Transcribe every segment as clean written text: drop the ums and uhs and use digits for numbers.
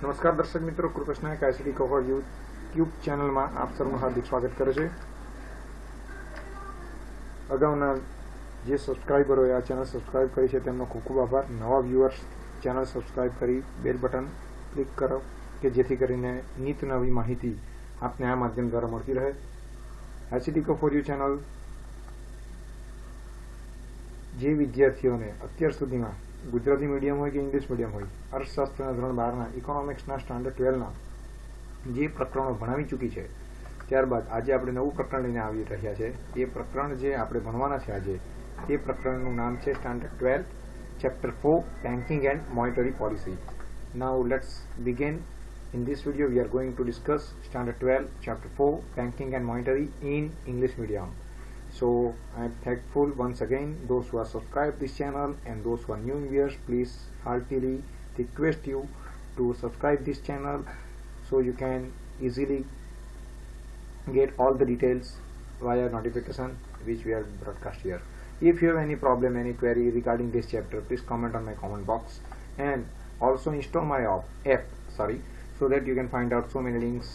નમસ્કાર દર્શક મિત્રો, કૃપેશ નાયક આઈસીટી કવર યુટ્યુબ ચેનલમાં આપ સૌનું હાર્દિક સ્વાગત કરે છે. અગાઉના જે સબસ્ક્રાઈબરોએ આ ચેનલ સબસ્ક્રાઈબ કરી છે તેમનો ખૂબ ખૂબ આભાર. નવા વ્યુઅર્સ ચેનલ સબસ્ક્રાઈબ કરી બેલ બટન ક્લિક કરો કે જેથી કરીને નિત નવી માહિતી આપને આ માધ્યમ દ્વારા મળતી રહે. આઈસીટી કવર યુ ચેનલ જે વિદ્યાર્થીઓને અત્યાર સુધીમાં ગુજરાતી મીડિયમ હોય કે ઇંગ્લિશ મીડિયમ હોય, અર્થશાસ્ત્રના ધોરણ 12ના ઇકોનોમિક્સના સ્ટાન્ડર્ડ 12ના જે પ્રકરણો ભણાવી ચૂકી છે, ત્યારબાદ આજે આપણે નવું પ્રકરણ લઈને આવી રહ્યા છે. એ પ્રકરણ જે આપણે ભણવાના છે આજે, એ પ્રકરણનું નામ છે standard 12 chapter 4 banking and monetary policy. Now let's begin. In this video we are going to discuss standard 12 chapter 4 banking and monetary in English medium. So I am thankful once again those who have subscribed this channel, and those who are new viewers, please heartily request you to subscribe this channel so you can easily get all the details via notification which we are broadcast here. If you have any problem, any query regarding this chapter, please comment on my comment box, and also install my app so that you can find out so many links,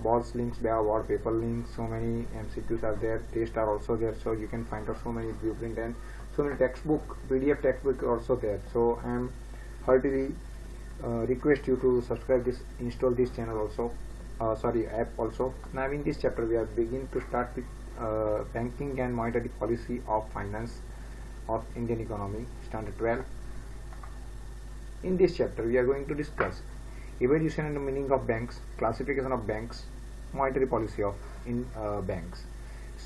boss links, wallpaper links, so many MCQs are there, tests are also there, so you can find out so many blueprint and so many textbook, PDF textbook also there. So I am heartily request you to subscribe this, install this channel also, app also. Now in this chapter we are begin to start with banking and monetary policy of finance of Indian economy, standard 12. In this chapter we are going to discuss evaluation and the meaning of banks, classification of banks, monetary policy of banks.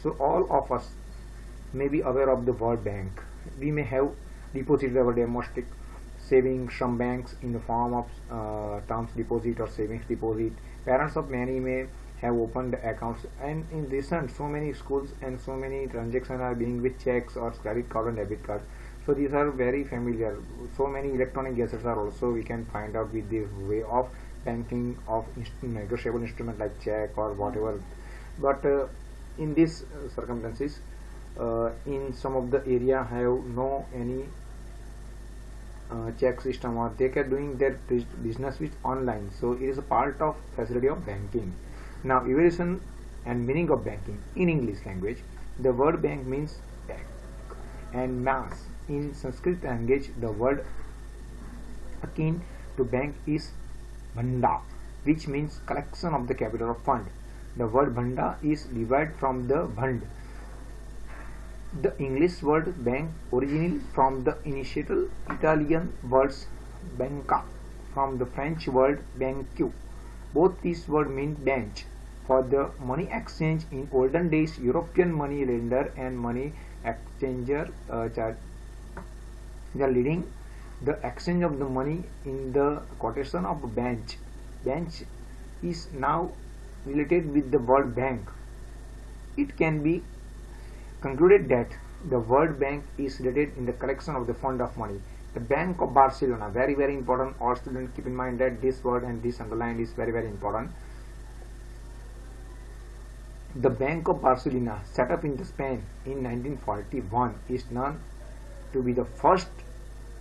So all of us may be aware of the word bank. We may have deposited our domestic savings from banks in the form of terms deposit or savings deposit. Parents of many may have opened accounts, and in recent so many schools and so many transactions are being with checks or credit card and debit card. So these are very familiar. So many electronic gadgets are also we can find out with this way of banking of negotiable instrument like check or whatever. But in these circumstances, in some of the area have no any check system, or they are doing their business with online. So it is a part of facility of banking. Now evaluation and meaning of banking in English language. The word bank means bank, and mass in Sanskrit language the word akin to bank is bhanda, which means collection of the capital of fund. The word bhanda is derived from the bhand. The English word bank originally from the initial Italian words banca, from the French word banque. Both these words mean bench. For the money exchange in olden days, European money lender and money exchanger they are leading the exchange of the money in the quotation of a bench. Bench is now related with the word bank. It can be concluded that the word bank is related in the collection of the fund of money. The Bank of Barcelona, very very important. All students keep in mind that this word and this underline is very very important. The Bank of Barcelona, set up in Spain in 1941, is known to be the first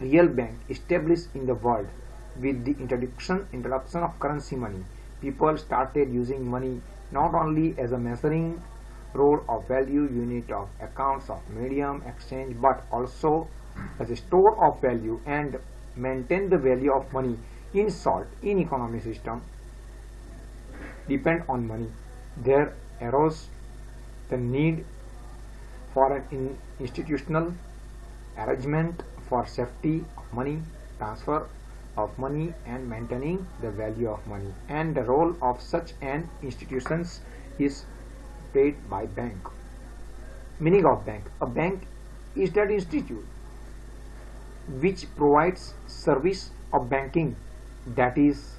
real bank established in the world. With the introduction of currency money, people started using money not only as a measuring rod of value, unit of accounts of medium exchange, but also as a store of value and maintain the value of money. In short, in economy system depend on money. There arose the need for an institutional arrangement for safety of money, transfer of money, and maintaining the value of money, and the role of such an institutions is played by bank. Meaning of bank. A bank is that institute which provides service of banking, that is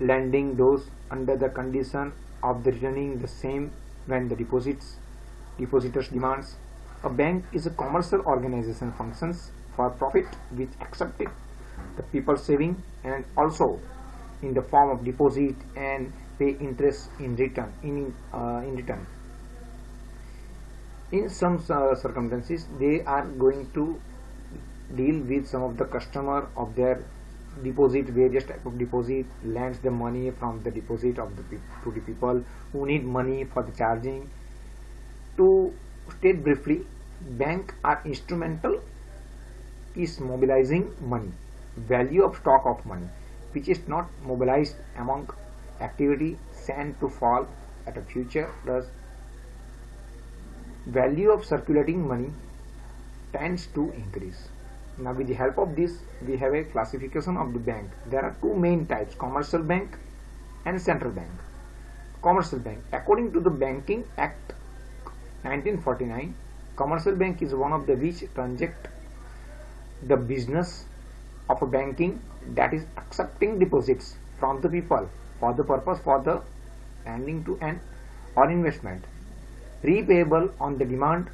lending those under the condition of the returning the same when the depositors demands. A bank is a commercial organization, functions for profit, which accepted the people's saving and also in the form of deposit and pay interest in return. In some circumstances, they are going to deal with some of the customer of their deposit, various type of deposit, lends the money from the deposit of to the people who need money for the charging. To state briefly, bank are instrumental is mobilizing money, value of stock of money, which is not mobilized among activity sent to fall at a future. Thus, value of circulating money tends to increase. Now, with the help of this, we have a classification of the bank. There are two main types: commercial bank and central bank. Commercial bank, according to the Banking Act 1949, commercial bank is one of the which transact the business of a banking, that is accepting deposits from the people for the purpose for the lending to an or investment, repayable on the demand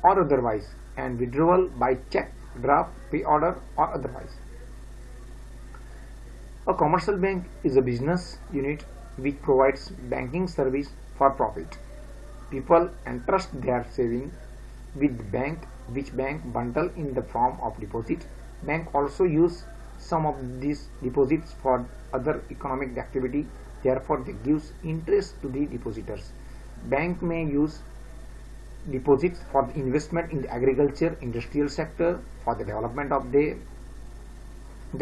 or otherwise, and withdrawal by check, draft, pay order or otherwise. A commercial bank is a business unit which provides banking service for profit. People entrust their savings with the bank, which bank bundle in the form of deposit. Bank also use some of these deposits for other economic activity. Therefore, they gives interest to the depositors. Bank may use deposits for the investment in the agriculture, industrial sector, for the development of the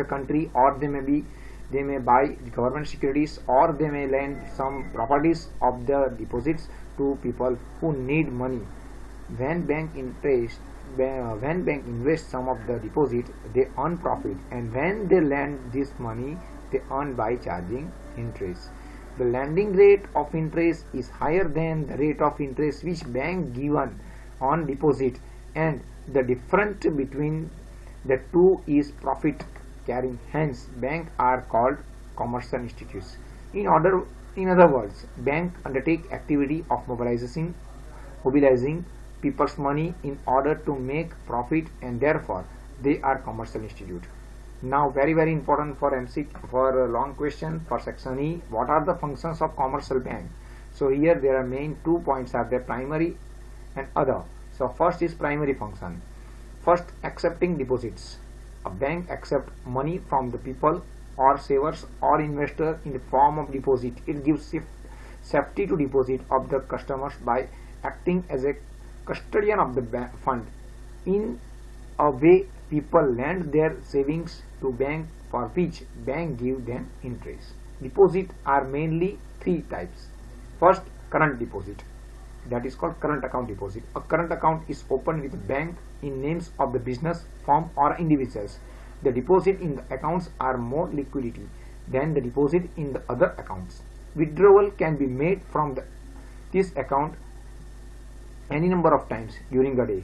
country, or they may buy government securities, or they may lend some properties of the deposits to people who need money. When bank invests some of the deposit, they earn profit, and when they lend this money, they earn by charging interest. The lending rate of interest is higher than the rate of interest which bank given on deposit, and the difference between the two is profit carrying. Hence, banks are called commercial institutes. In other words, bank undertake activity of mobilizing people's money in order to make profit, and therefore they are commercial institute. Now, very important for MCQ, for a long question for section E, what are the functions of commercial bank? So here there are main 2 points are there: primary and other. So first is primary function. First, accepting deposits. A bank accepts money from the people or savers or investor in the form of deposit. It gives safety to deposit of the customers by acting as a custodian of the fund. In a way, people lend their savings to bank, for which bank give them interest. Deposit are mainly 3 types. First, current deposit, that is called current account deposit. A current account is opened with a bank in names of the business, firm or individuals. The deposit in the accounts are more liquidity than the deposit in the other accounts. Withdrawal can be made from this account any number of times during a day.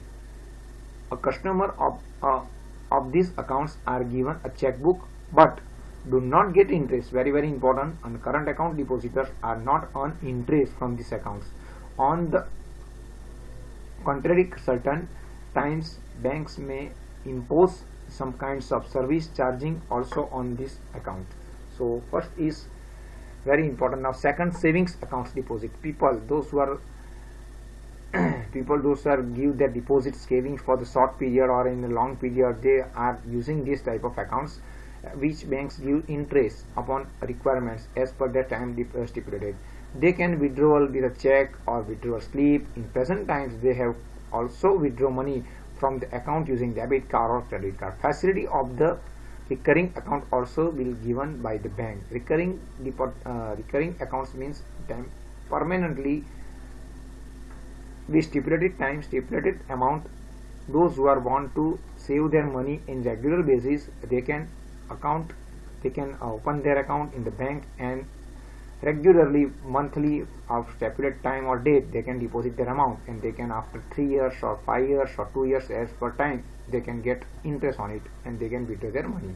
A customer of these accounts are given a checkbook but do not get interest. Very important. On current account, depositors are not earn interest from these accounts. On the contrary, certain times banks may impose some kinds of service charging also on this account. So first is very important. Now second, savings accounts deposit. Those who are give their deposit savings for the short period or in a long period, they are using this type of accounts which banks give interest upon requirements as per their time stipulated. They can withdraw with a check or withdrawal slip. In present times, they have also withdraw money from the account using debit card or credit card. Facility of the recurring account also will given by the bank. Recurring accounts means permanently with stipulated time, stipulated amount. Those who are want to save their money in regular basis, they can open their account in the bank, and regularly, monthly, of stipulated time or date, they can deposit their amount, and they can, after 3 years or 5 years or 2 years as per time, they can get interest on it, and they can withdraw their money.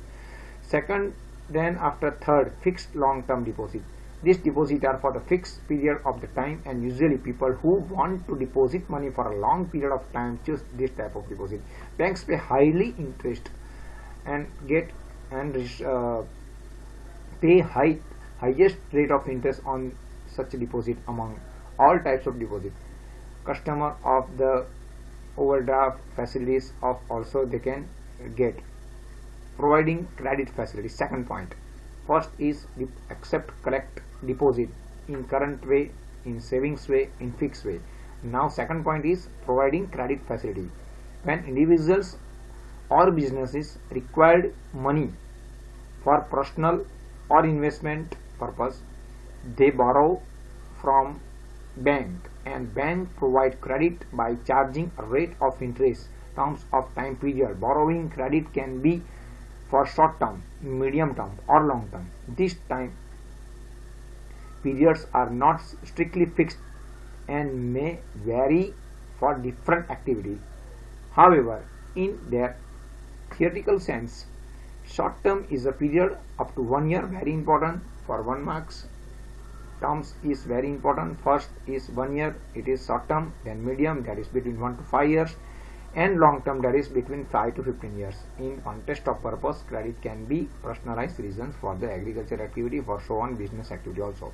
Second, then after third, fixed long-term deposit. These deposits are for the fixed period of the time, and usually people who want to deposit money for a long period of time choose this type of deposit. Banks pay highly interest and pay highest rate of interest on such deposit among all types of deposit. Customer of the overdraft facilities of also they can get. providing credit facility. Second point. First is accept, collect, deposit in current way, in savings way, in fixed way. Now second point is providing credit facility. When individuals or businesses required money for personal or investment purpose, they borrow from bank, and bank provide credit by charging a rate of interest terms of time period. Borrowing credit can be for short term, medium term or long term. These time periods are not strictly fixed and may vary for different activities. However, in their theoretical sense, short term is a period up to 1 year, very important for 1 marks. Terms is very important. First is 1 year, it is short term, then medium, that is between 1 to 5 years, and long term, that is between 5 to 15 years. In context of purpose, credit can be personalized reasons for the agriculture activity, for so on business activity also.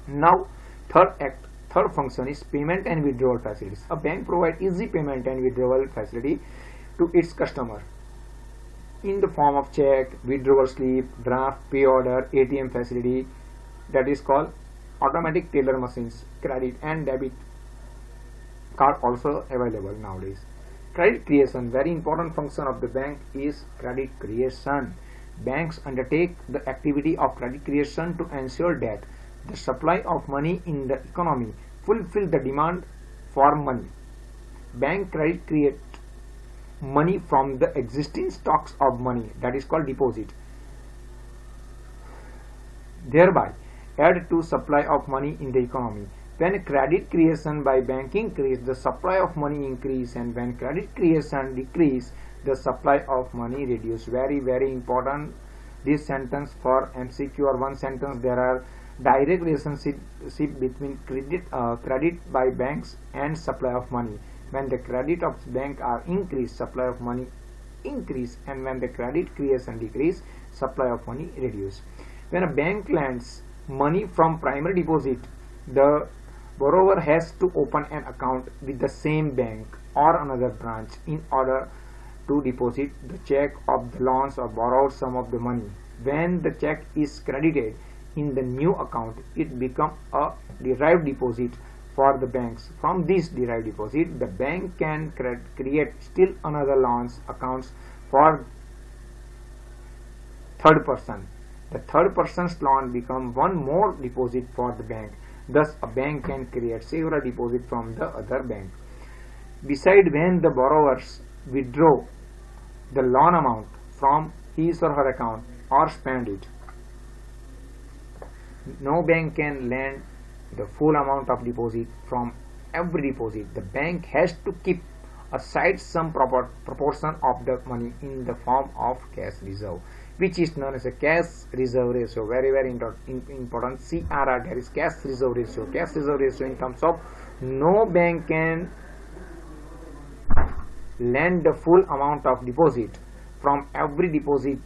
Now third function is payment and withdrawal facilities. A bank provides easy payment and withdrawal facility to its customer in the form of check, withdrawal slip, draft, pay order, ATM facility, that is called automatic teller machines, credit and debit card also available nowadays. Credit creation, very important function of the bank is credit creation. Banks undertake the activity of credit creation to ensure that the supply of money in the economy fulfill the demand for money. Bank credit create money from the existing stocks of money, that is called deposit, thereby add to supply of money in the economy. When credit creation by bank increase, the supply of money increase, and when credit creation decrease, the supply of money reduce. Very important this sentence for MCQ or one sentence. There are direct relationship between credit by banks and supply of money. When the credit of bank are increased, supply of money increase, and when the credit creation decrease, supply of money reduce. When a bank lends money from primary deposit, the borrower has to open an account with the same bank or another branch in order to deposit the check of the loans or borrowed sum of the money. When the check is credited in the new account, it becomes a derived deposit for the banks. From this derived deposit, the bank can create still another loans accounts for third person. The third person's loan become one more deposit for the bank. Thus, a bank can create several deposits from the other bank. Besides, when the borrowers withdraw the loan amount from his or her account or spend it, no bank can lend the full amount of deposit from every deposit. The bank has to keep aside some proportion of the money in the form of cash reserve, which is known as a cash reserve ratio. Very important. CRR, that is cash reserve ratio. Cash reserve ratio in terms of no bank can lend the full amount of deposit from every deposit.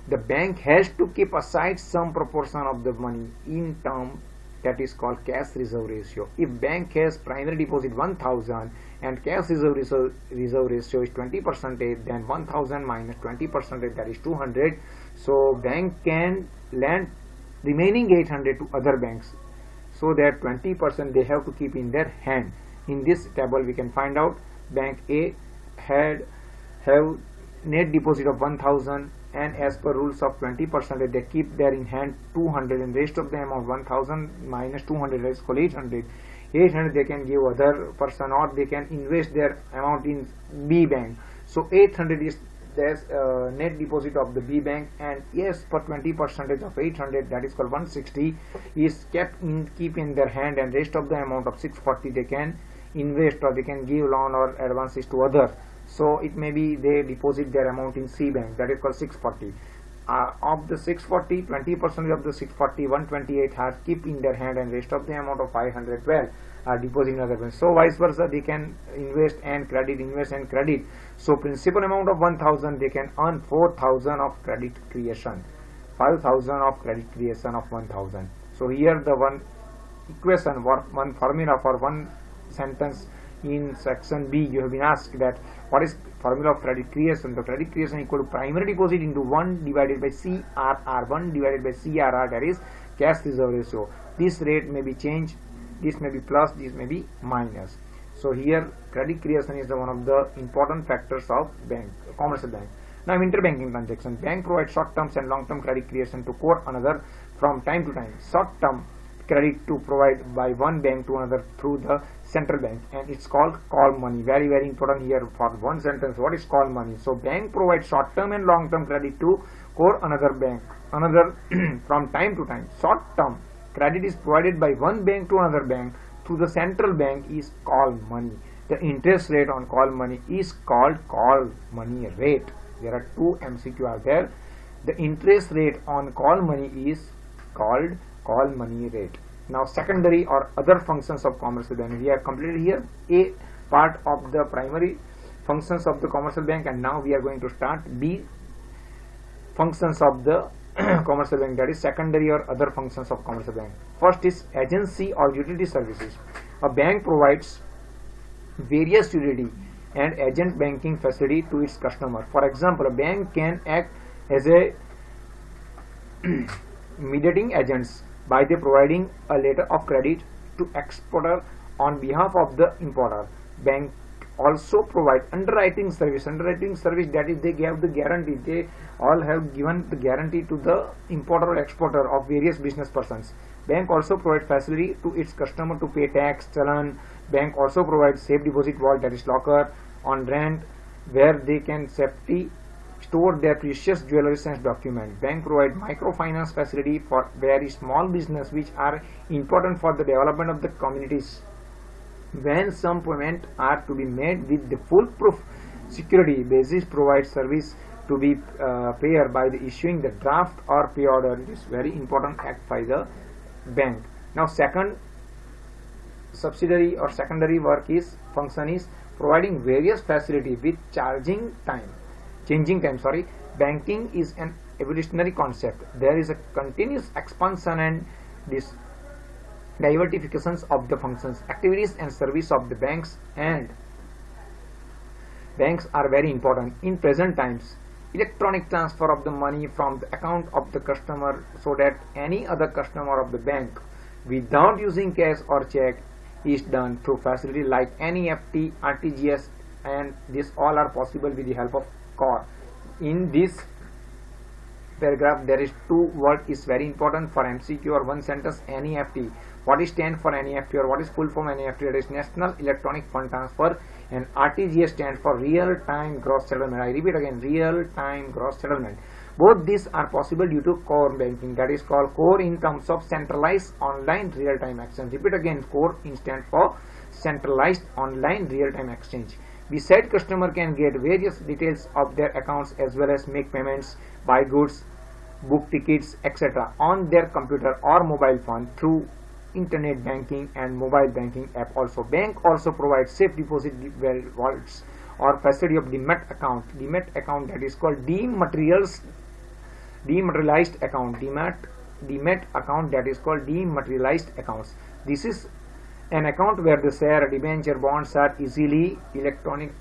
The bank has to keep aside some proportion of the money in term that is called cash reserve ratio. If bank has primary deposit 1000 and cash reserve ratio is 20%, then 1000 minus 20%, that is 200. So bank can lend remaining 800 to other banks, so that 20% they have to keep in their hand. In this table we can find out bank A have net deposit of 1000, and as per rules of 20%, they keep there in hand 200, and rest of the amount 1000 minus 200 is called 800. 800 they can give other person, or they can invest their amount in B bank. So 800 is their net deposit of the B bank, and yes, per 20% of 800, that is called 160, is keep in their hand, and rest of the amount of 640 they can invest, or they can give loan or advances to other. So it may be they deposit their amount in C bank, that is called 640. Of the 640, 20% of the 640, 128 are keep in their hand, and rest of the amount of 512 are deposit in other banks. So vice versa, they can invest and credit. So principal amount of 1000, they can earn 4000 of credit creation, 5000 of credit creation of 1000. So here the one equation, one formula for one sentence in section B you have been asked that what is formula of credit creation. The credit creation equal to primary deposit into 1 divided by CRR, 1 divided by CRR, that is cash reserve ratio. This rate may be changed, this may be plus, this may be minus. So here credit creation is one of the important factors of commercial bank. Now interbanking transaction. Bank provides short term and long term credit creation to core another from time to time. Short term credit to provide by one bank to another through the central bank, and it's called call money. Very important here for one sentence. What is call money? So bank provides short term and long term credit to core another bank, from time to time. Short term credit is provided by one bank to another bank through the central bank is call money. The interest rate on call money is called call money rate. There are two MCQ are there. The interest rate on call money is called call money rate. Now secondary or other functions of commercial bank. We have completed here A part of the primary functions of the commercial bank, and now we are going to start B functions of the commercial bank, that is secondary or other functions of commercial bank. First is agency or utility services. A bank provides various utility and agent banking facility to its customer. For example, a bank can act as a mediating agents by the providing a letter of credit to exporter on behalf of the importer. Bank also provide underwriting service. Underwriting service, that is they give the guarantee. They all have given the guarantee to the importer or exporter of various business persons. Bank also provide facility to its customer to pay tax, challan. Bank also provides safe deposit vault, that is locker, on rent, where they can safely store their precious jewelry and document. Bank provide microfinance facility for very small business which are important for the development of the communities. When some payment are to be made with the full proof security basis, provide service to be payer by the issuing the draft or pay order. It is very important act by the bank. Now second subsidiary or secondary work is function is providing various facility with changing time. Banking is an evolutionary concept. There is a continuous expansion and this diversifications of the functions, activities and service of the banks, and banks are very important. In present times, electronic transfer of the money from the account of the customer so that any other customer of the bank without using cash or check is done through facility like NEFT, RTGS, and this all are possible with the help of core. In this paragraph there is two word is very important for MCQ or one sentence. NEFT. What is stand for NEFT or what is full form NEFT? That is National Electronic Fund Transfer, and RTGS stand for real time gross settlement. I repeat again, real time gross settlement. Both these are possible due to core banking, that is called core in terms of centralized online real time exchange. Repeat again, core stand for centralized online real time exchange. Besides, customer can get various details of their accounts as well as make payments, buy goods, book tickets, etc. on their computer or mobile phone through internet banking and mobile banking app. Also, bank also provides safe deposit vaults or facility of demat account. Demat account, that is called dematerialized account. Demat account, that is called dematerialized accounts. This is an account where the share, debenture, bonds are easily electronically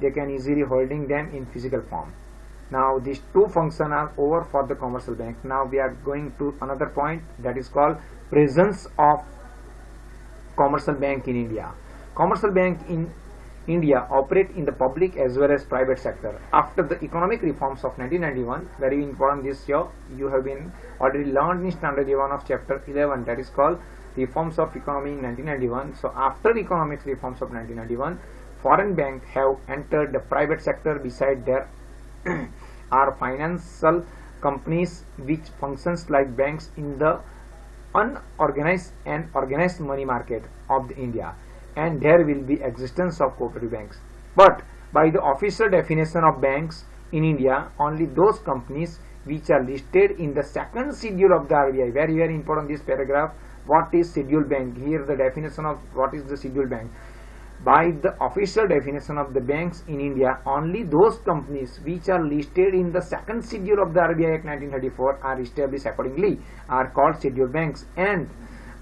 they can easily holding them in physical form. Now these two functions are over for the commercial bank. Now we are going to another point, that is called presence of commercial bank in India. Commercial bank in India operate in the public as well as private sector. After the economic reforms of 1991, very important this year, you have been already learned in standard 1 of chapter 11, that is called reforms of economy in 1991. So after the economic reforms of 1991, foreign bank have entered the private sector. Beside there are financial companies which functions like banks in the unorganized and organized money market of the India, and there will be existence of cooperative banks. But by the official definition of banks in India, only those companies which are listed in the second schedule of the RBI. Very important this paragraph. What is scheduled bank? Here the definition of what is the scheduled bank. By the official definition of the banks in India, only those companies which are listed in the second schedule of the RBI Act 1934 are established accordingly are called scheduled banks, and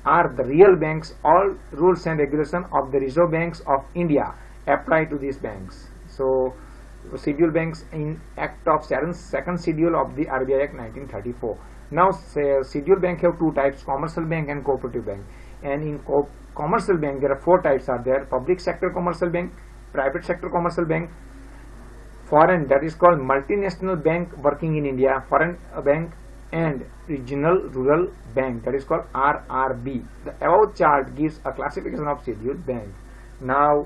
are the real banks. All rules and regulations of the Reserve Banks of India apply to these banks. So schedule banks in Act of second schedule of the RBI Act 1934. Now schedule bank have two types, commercial bank and cooperative bank. And in commercial bank there are four types are there: public sector commercial bank, private sector commercial bank, foreign, that is called multinational bank working in India, foreign bank, and regional rural bank, that is called RRB. The above chart gives a classification of scheduled bank. Now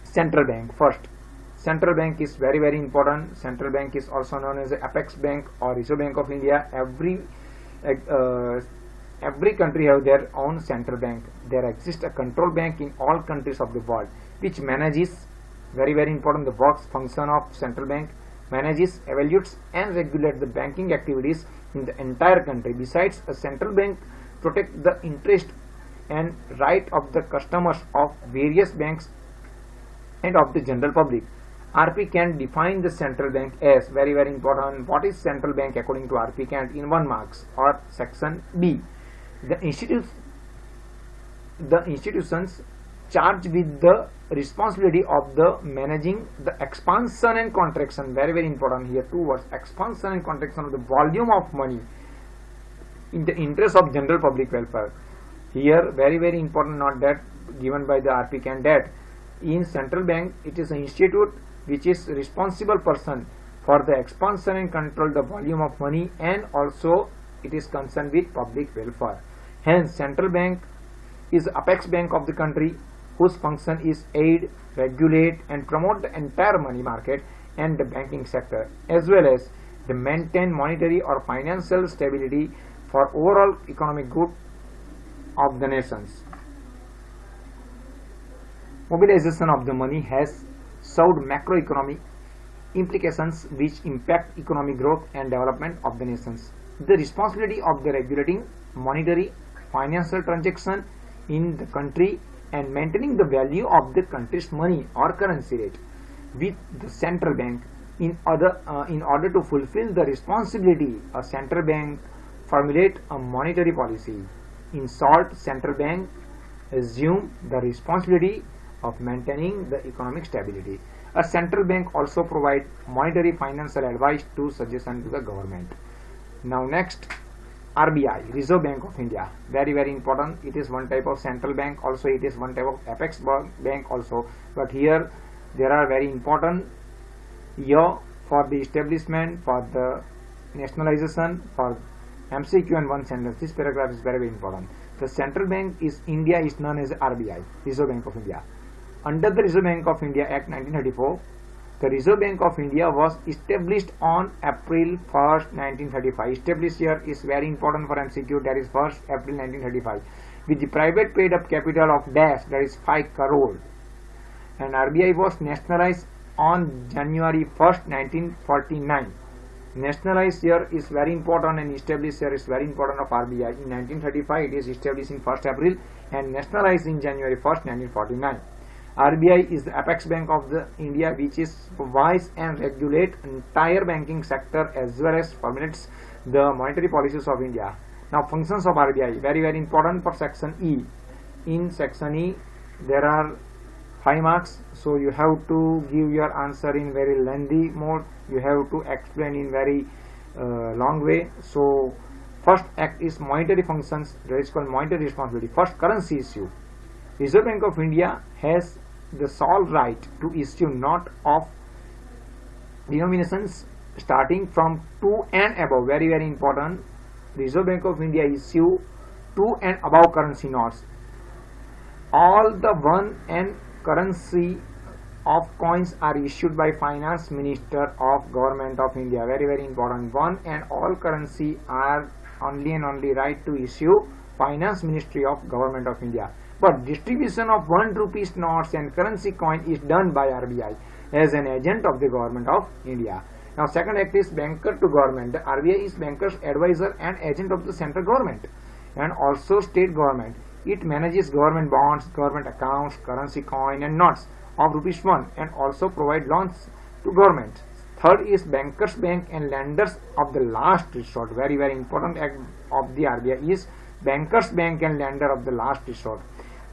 central bank first. Central bank is very important. Central bank is also known as the Apex Bank or Reserve Bank of India. Every country have their own central bank. There exists a control bank in all countries of the world which manages, very important, the works function of central bank, manages, evaluates and regulates the banking activities in the entire country. Besides, a central bank protects the interest and right of the customers of various banks and of the general public. RP can define the central bank as, very important, what is central bank according to RP Cant in 1 marks or section B. The institutions charged with the responsibility of the managing the expansion and contraction, very important here, two words, expansion and contraction of the volume of money in the interest of general public welfare. Here very important, not that given by the RP Cant, that in central bank it is an institute which is responsible person for the expansion and control the volume of money, and also it is concerned with public welfare. Hence central bank is the apex bank of the country, whose function is aid, regulate and promote the entire money market and the banking sector, as well as the maintain monetary or financial stability for overall economic good of the nations. Mobilization of the money has served macroeconomic implications which impact economic growth and development of the nations. The responsibility of the regulating monetary financial transaction in the country and maintaining the value of the country's money or currency rate with the central bank. In order to fulfill the responsibility, a central bank formulate a monetary policy. In short, central bank assume the responsibility of maintaining the economic stability. A central bank also provide monetary financial advice to suggestion to the government. Now next, RBI, Reserve Bank of India, very important. It is one type of central bank, also it is one type of apex bank also, but here there are very important year for the establishment, for the nationalization, for MCQ and one sentence. This paragraph is very important. The central bank is India is known as RBI, Reserve Bank of India. Under the Reserve Bank of India Act 1934, the Reserve Bank of India was established on April 1st, 1935. Established here is very important for MCQ, that is 1st April 1935, with the private paid up capital of dash, that is 5 crore. And RBI was nationalized on January 1st, 1949. Nationalized here is very important and established here is very important of RBI. In 1935 it is established in 1st April and nationalized in January 1st, 1949. RBI is the apex bank of the India, which is supervise and regulate entire banking sector as well as formulates the monetary policies of India. Now functions of RBI, very important for section E. In section E there are 5 marks, so you have to give your answer in very lengthy mode. You have to explain in very long way. So first act is monetary functions, that is called monetary responsibility. First, currency issue. Reserve Bank of India has the sole right to issue note of denominations starting from 2 and above, very important. Reserve Bank of India issue 2 and above currency notes. All the 1 and currency of coins are issued by Finance Minister of Government of India, very important. 1 and all currency are only and only right to issue Finance Ministry of Government of India. But distribution of 1 rupees notes and currency coin is done by RBI as an agent of the Government of India. Now second act is banker to government. The RBI is banker's advisor and agent of the central government and also state government. It manages government bonds, government accounts, currency coin and notes of ₹1 and also provide loans to government. Third is bankers bank and lenders of the last resort. Very important act of the RBI is bankers bank and lender of the last resort.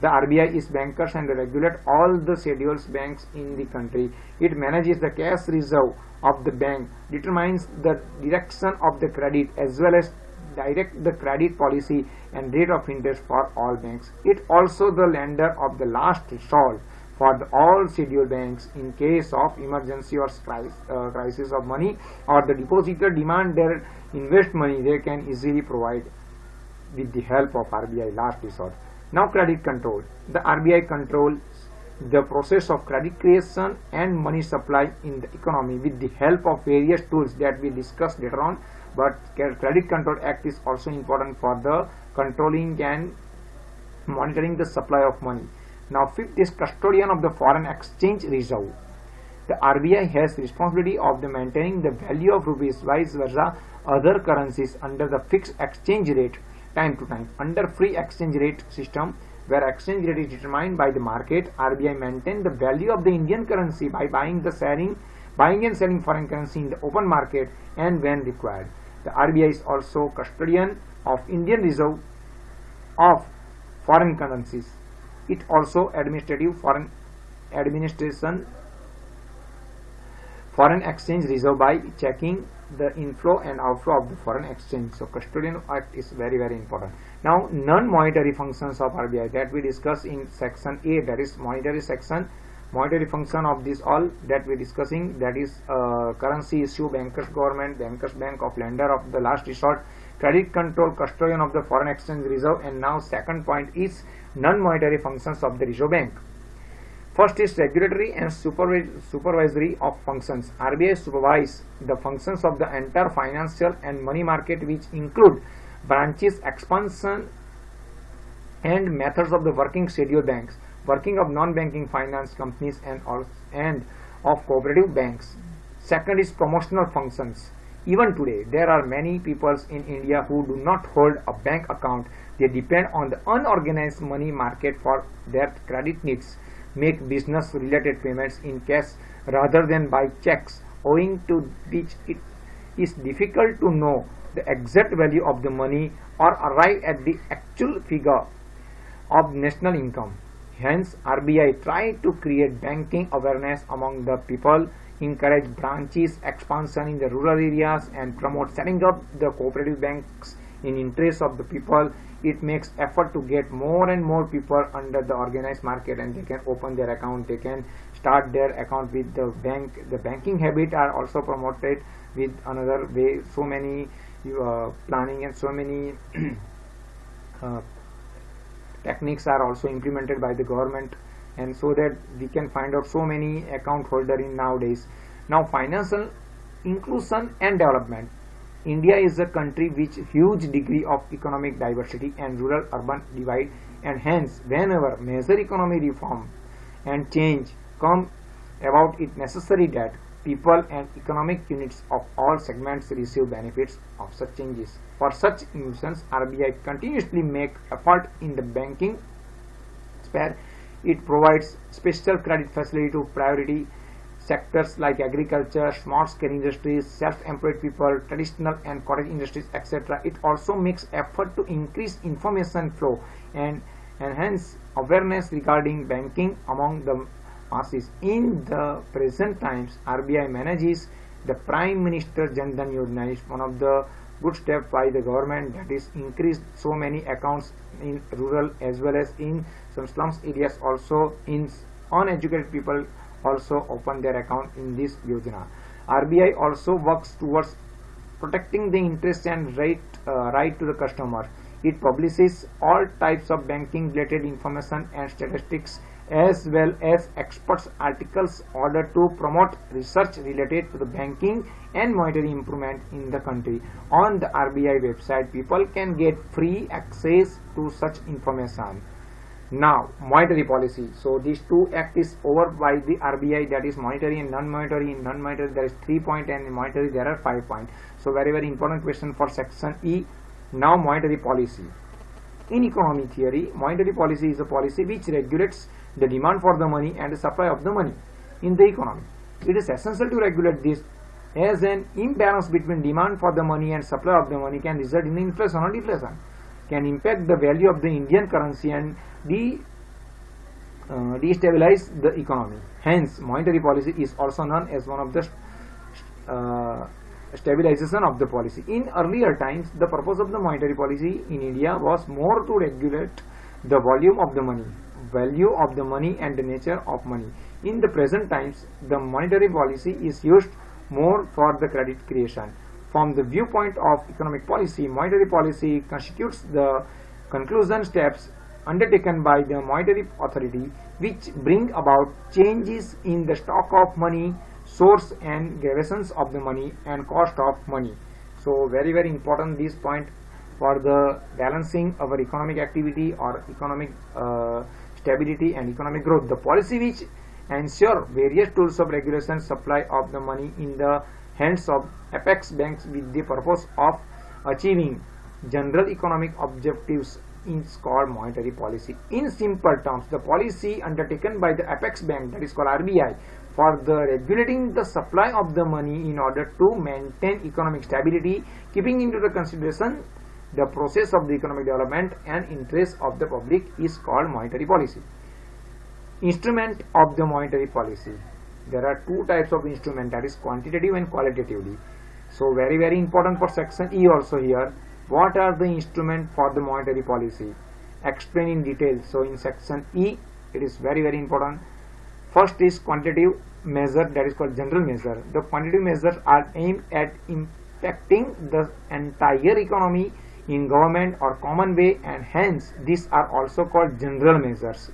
The RBI is bankers and regulate all the scheduled banks in the country. It manages the cash reserve of the bank, determines the direction of the credit as well as direct the credit policy and rate of interest for all banks. It also the lender of the last resort for all scheduled banks in case of emergency or crisis of money, or the depositor demand their invest money, they can easily provide with the help of RBI last resort. Now credit control. The RBI controls the process of credit creation and money supply in the economy with the help of various tools that we discuss later on. But Credit Control Act is also important for the controlling and monitoring the supply of money. Now fifth is custodian of the foreign exchange reserve. The RBI has responsibility of the maintaining the value of rupees, vice versa other currencies under the fixed exchange rate time to time. Under free exchange rate system, where exchange rate is determined by the market, RBI maintain the value of the Indian currency by buying and selling foreign currency in the open market and when required. The RBI is also custodian of Indian reserve of foreign currencies. It also administration foreign exchange reserve by checking the inflow and outflow of the foreign exchange. So custodian act is very important. Now non-monetary functions of RBI that we discuss in section A, that is monetary section. Monetary function of this all that we discussing, that is currency issue, bankers government, bankers bank of lender of the last resort, credit control, custodian of the foreign exchange reserve. And now second point is non-monetary functions of the Reserve Bank. First is regulatory and supervisory of functions. RBI supervises the functions of the entire financial and money market, which include branches, expansion and methods of the working schedule banks, working of non-banking finance companies and of cooperative banks. Second is promotional functions. Even today, there are many people in India who do not hold a bank account. They depend on the unorganized money market for their credit needs, make business related payments in cash rather than by checks, owing to which it is difficult to know the exact value of the money or arrive at the actual figure of national income. Hence, RBI tried to create banking awareness among the people, encourage branches expansion in the rural areas and promote setting up the cooperative banks in interest of the people. It makes effort to get more and more people under the organized market, and they can open their account, they can start their account with the bank. The banking habit are also promoted with another way. So many planning and so many techniques are also implemented by the government, and so that we can find out so many account holder in nowadays. Now financial inclusion and development. India is a country with huge degree of economic diversity and rural urban divide, and hence whenever major economic reform and change come about, it necessary that people and economic units of all segments receive benefits of such changes. For such instance, RBI continuously make effort in the banking sphere. It provides special credit facility to priority sectors like agriculture, small-scale industries, self-employed people, traditional and cottage industries, etc. It also makes effort to increase information flow and enhance awareness regarding banking among the masses. In the present times, RBI manages the Prime Minister Jan Dhan Yojana. Is one of the good steps by the government, that is increased so many accounts in rural as well as in some slums areas. Also in uneducated people also open their account in this Yojana. RBI also works towards protecting the interest and right to the customer. It publishes all types of banking related information and statistics as well as experts articles in order to promote research related to the banking and monetary improvement in the country. On the RBI website, people can get free access to such information. Now monetary policy. So these two acts is over by the RBI, that is monetary and non-monetary. In non-monetary there is 3 points and in monetary there are 5 points. So very important question for section E. Now monetary policy. In economic theory, monetary policy is a policy which regulates the demand for the money and the supply of the money in the economy. It is essential to regulate this, as an imbalance between demand for the money and supply of the money can result in inflation or deflation. can impact the value of the Indian currency and destabilize the economy. Hence, monetary policy is also known as one of the stabilization of the policy. In earlier times, the purpose of the monetary policy in India was more to regulate the volume of the money, value of the money and the nature of money. In the present times, the monetary policy is used more for the credit creation. From the viewpoint of economic policy, monetary policy constitutes the conclusion steps undertaken by the monetary authority which bring about changes in the stock of money, source and gradations of the money and cost of money. So very important this point for the balancing our economic activity or economic stability and economic growth. The policy which ensure various tools of regulation supply of the money in the hands of apex banks with the purpose of achieving general economic objectives is called monetary policy. In simple terms, the policy undertaken by the apex bank, that is called RBI, for the regulating the supply of the money in order to maintain economic stability, keeping into the consideration the process of the economic development and interest of the public, is called monetary policy. Instrument of the monetary policy. There are two types of instrument, that is quantitative and qualitatively. So very important for section E also here. What are the instruments for the monetary policy? Explain in detail. So in section E, it is very important. First is quantitative measure, that is called general measure. The quantitative measures are aimed at impacting the entire economy in government or common way, and hence these are also called general measures.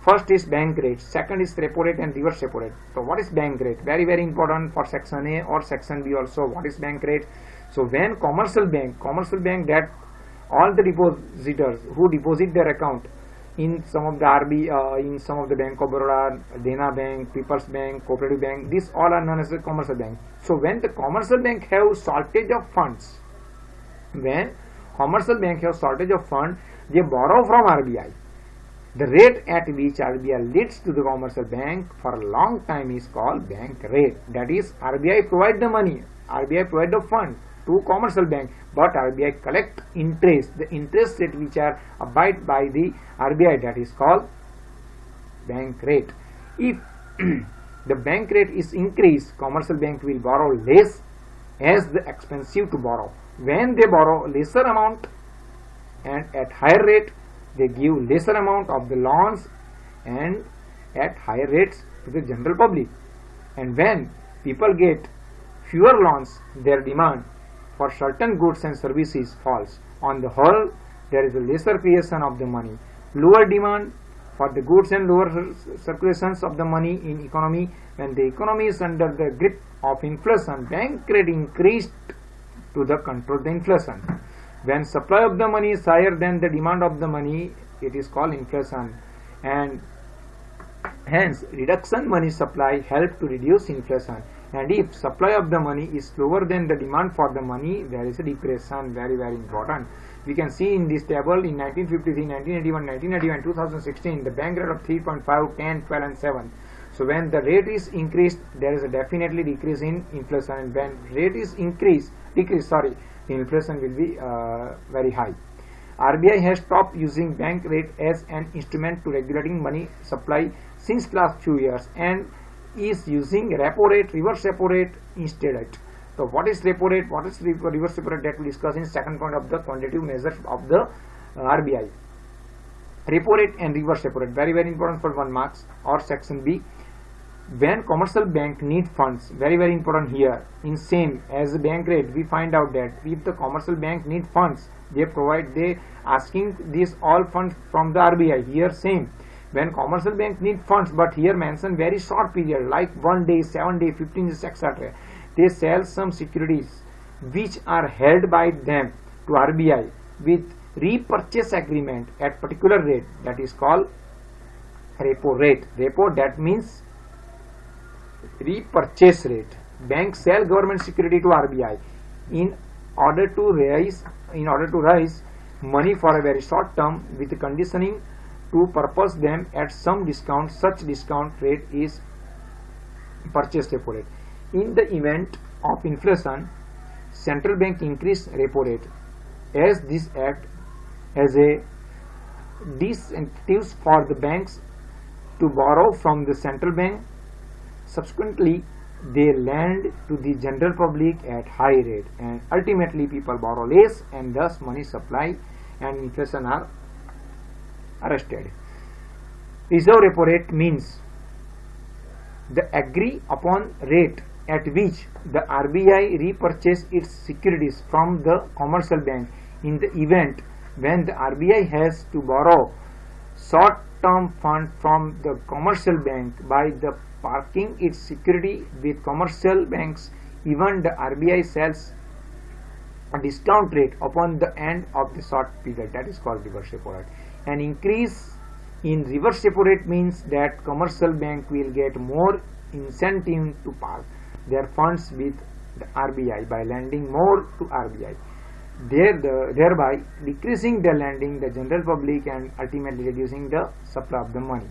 First is bank rate, second is repo rate and reverse repo rate. So what is bank rate? Very important for section A or section B also. What is bank rate? So when commercial bank that all the depositors who deposit their account in some of the RB, in some of the Bank of Baroda, Dena Bank, People's Bank, Cooperative Bank, these all are known as the commercial bank. So when the commercial bank have shortage of funds, they borrow from RBI. The rate at which RBI leads to the commercial bank for a long time is called bank rate. That is, RBI provide the money, RBI provide the fund to commercial bank, but RBI collect interest, the interest rate which are abide by the RBI, that is called bank rate. If the bank rate is increased, commercial bank will borrow less as the expensive to borrow. When they borrow lesser amount and at higher rate, they give lesser amount of the loans and at higher rates to the general public. And when people get fewer loans, their demand for certain goods and services falls. On the whole, there is a lesser creation of the money, lower demand for the goods and lower circulations of the money in economy. When the economy is under the grip of inflation, bank rate increased to the control the inflation. When supply of the money is higher than the demand of the money, it is called inflation, and hence reduction money supply help to reduce inflation. And if supply of the money is lower than the demand for the money, there is a depression. Very important. We can see in this table in 1953, 1981, 1991, 2016, the bank rate of 3.5, 10, 12 and 7. So when the rate is increased, there is a definitely decrease in inflation, and when rate is decrease, the inflation will be very high. RBI has stopped using bank rate as an instrument to regulating money supply since last few years and is using repo rate, reverse repo rate instead. So what is repo rate, what is reverse repo rate, that we discuss in second point of the quantitative measures of the RBI. Repo rate and reverse repo rate, very important for 1 marks. Or section B, when commercial bank need funds, very important here. In same as the bank rate, we find out that if the commercial bank need funds, they asking this all funds from the RBI. Here same, when commercial bank need funds, but here mention very short period like 1 day, 7 day, 15 days, etc. They sell some securities which are held by them to RBI with repurchase agreement at particular rate, that is called repo rate. Repo, that means repurchase rate. Bank sell government security to RBI in order to raise money for a very short term with conditioning to purpose them at some discount. Such discount rate is purchase repo rate. In the event of inflation, central bank increase repo rate. As this act as a disincentives for the banks to borrow from the central bank. Subsequently, they lend to the general public at high rate, and ultimately people borrow less, and thus money supply and inflation are arrested. Reserve repo rate means the agreed upon rate at which the RBI repurchase its securities from the commercial bank in the event when the RBI has to borrow short-term funds from the commercial bank by the parking its security with commercial banks. Even the RBI sells a discount rate upon the end of the short period, that is called reverse repo rate. An increase in reverse repo rate means that commercial bank will get more incentive to park their funds with the RBI by lending more to RBI, thereby decreasing the lending the general public and ultimately reducing the supply of the money.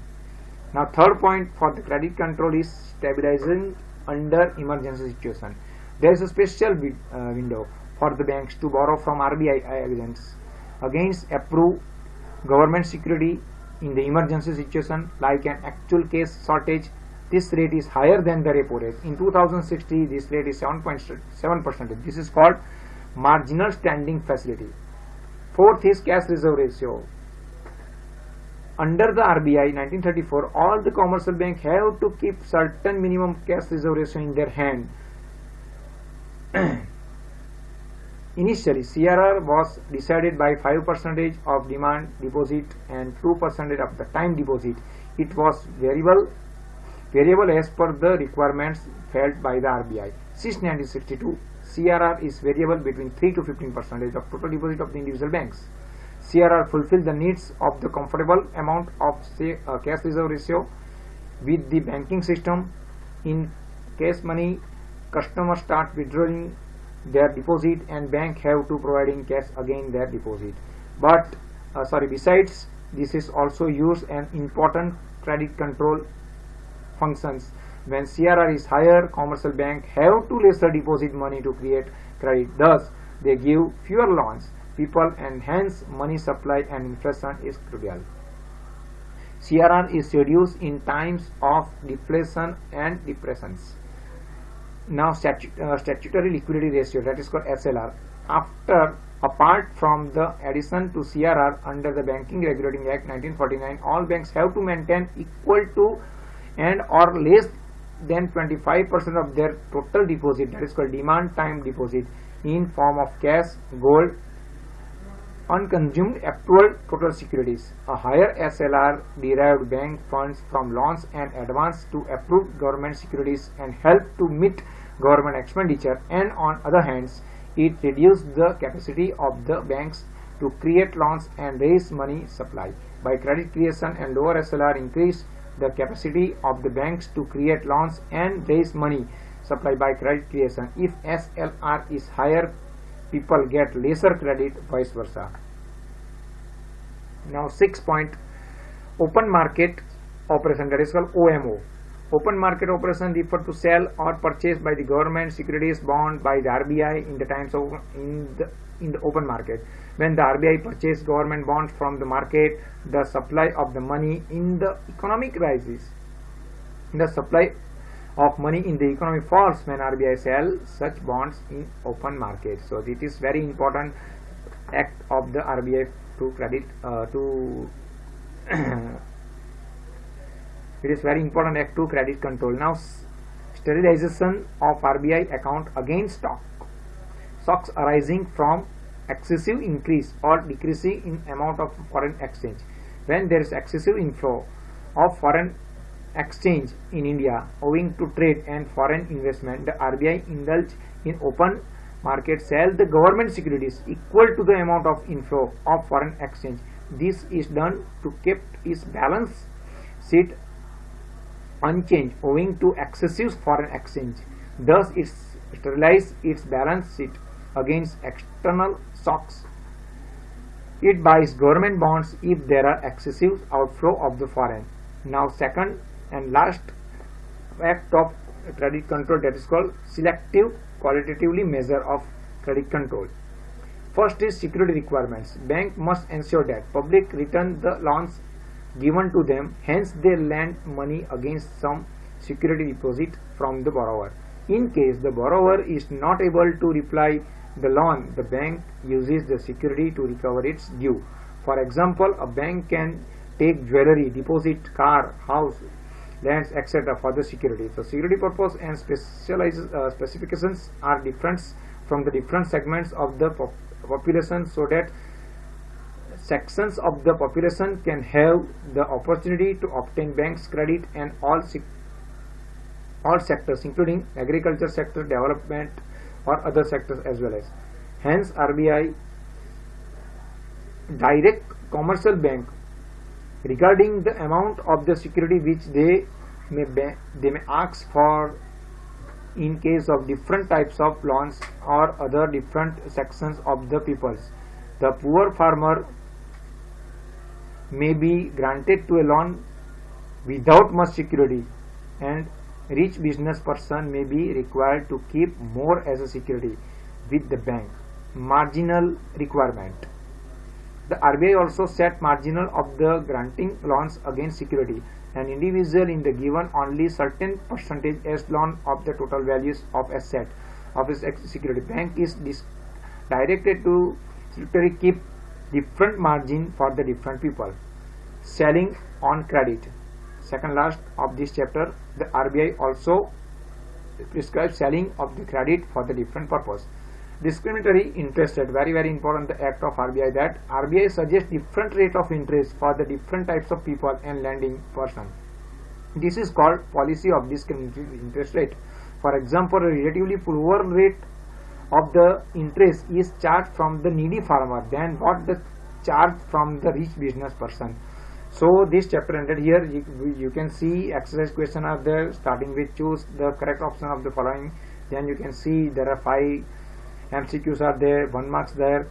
Now, third point for the credit control is stabilizing under emergency situation. There is a special window for the banks to borrow from RBI agents against approved government security in the emergency situation like an actual case shortage. This rate is higher than the repo rate. In 2060, this rate is 7.7%. This is called marginal standing facility. Fourth is cash reserve ratio. Under the RBI 1934, all the commercial banks have to keep certain minimum cash reserve ratio in their hand. Initially, CRR was decided by 5% of demand deposit and 2% of the time deposit. It was variable as per the requirements felt by the RBI. Since 1962, CRR is variable between 3 to 15% of total deposit of the individual banks. CRR fulfills the needs of the comfortable amount of cash reserve ratio with the banking system. In case money, customers start withdrawing their deposit and bank have to providing cash against their deposit. Besides, this is also used an important credit control functions. When CRR is higher, commercial bank have to lesser deposit money to create credit. Thus, they give fewer loans people and hence money supply and inflation is crucial. CRR is reduced in times of deflation and depressions. Now, statutory liquidity ratio, that is called SLR. Apart from the addition to CRR under the Banking Regulating Act 1949, all banks have to maintain equal to and or less than 25% of their total deposit, that is called demand time deposit, in form of cash, gold, unconsumed actual total securities. A higher SLR derived bank funds from loans and advance to approved government securities and help to meet government expenditure, and on other hands it reduces the capacity of the banks to create loans and raise money supply. By credit creation and lower SLR increase the capacity of the banks to create loans and raise money supply by credit creation. If SLR is higher, people get lesser credit, vice versa. Now, 6 point, open market operation, that is called OMO. Open market operation refer to sell or purchase by the government securities bond by the RBI in the times of in the open market. When the RBI purchase government bonds from the market, the supply of the money in the economic rises. The supply of money in the economy falls when RBI sells such bonds in open market. So it is very important act of the RBI to credit it is very important act to credit control. Now, sterilization of RBI account against shocks arising from excessive increase or decreasing in amount of foreign exchange. When there is excessive inflow of foreign exchange in India owing to trade and foreign investment, the RBI indulge in open market sell the government securities equal to the amount of inflow of foreign exchange. This is done to keep its balance sheet unchanged owing to excessive foreign exchange. Thus, it sterilizes its balance sheet against external shocks. It buys government bonds if there are excessive outflow of the foreign. Now, second and last act of credit control, that is called selective qualitatively measure of credit control. first is security requirements. Bank must ensure that public return the loans given to them, hence they lend money against some security deposit from the borrower. In case the borrower is not able to repay the loan, the bank uses the security to recover its due. For example, a bank can take jewelry, deposit, car, house, lands, etc. for the security. So security purpose and specifications are different from the different segments of the population, so that sections of the population can have the opportunity to obtain banks credit, and all sectors including agriculture sector, development or other sectors as well as. Hence RBI direct commercial bank regarding the amount of the security which they may ask for in case of different types of loans or other different sections of the peoples. The poor farmer may be granted to a loan without much security, and rich business person may be required to keep more as a security with the bank. Marginal requirement. The RBI also set marginal of the granting loans against security. An individual in the given only certain percentage as loan of the total values of asset of his security. Bank is directed to keep different margin for the different people. Selling on credit. Second last of this chapter, the RBI also prescribes selling of the credit for the different purpose. Discriminatory interest rate, very important, the act of RBI, that RBI suggests different rate of interest for the different types of people and lending person. This is called policy of discriminatory interest rate. For example, a relatively lower rate of the interest is charged from the needy farmer than what the charge from the rich business person. So this chapter ended here. You can see exercise question are there, starting with choose the correct option of the following. Then you can see there are 5 MCQs are there, 1 marks there,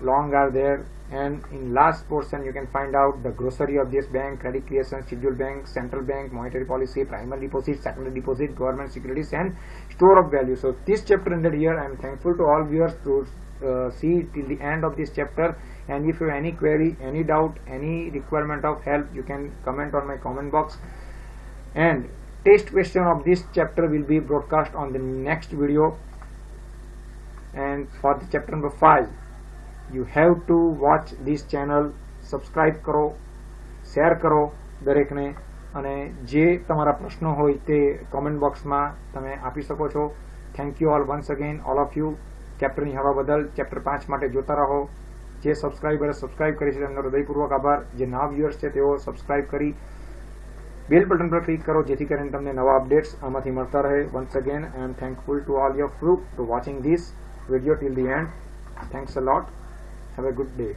long are there, and in last portion you can find out the grocery of this bank, credit creation, scheduled bank, central bank, monetary policy, primary deposit, secondary deposit, government securities, and store of value. So this chapter ended here. I am thankful to all viewers to see till the end of this chapter, and if you have any query, any doubt, any requirement of help, you can comment on my comment box, and test question of this chapter will be broadcast on the next video. And for the chapter number 5, you have to watch this channel, subscribe કરો, share કરો દરેકને, અને જે તમારા પ્રશ્નો હોય તે comment બોક્સમાં તમે આપી શકો છો. Thank you all once again, all of you. ચેપ્ટરની હવા બદલ ચેપ્ટર 5 માટે જોતા રહો. જે સબસ્ક્રાઇબરે સબસ્ક્રાઇબ કરી છે તેમનો હૃદયપૂર્વક આભાર. જે નવા વ્યુઅર્સ છે તેઓ સબસ્ક્રાઇબ કરી બેલ બટન પર ક્લિક કરો, જેથી કરીને તમને નવા અપડેટ્સ આમાંથી મળતા રહે. Once again I M thankful to all your you to watching this video till the end. Thanks a lot. Have a good day.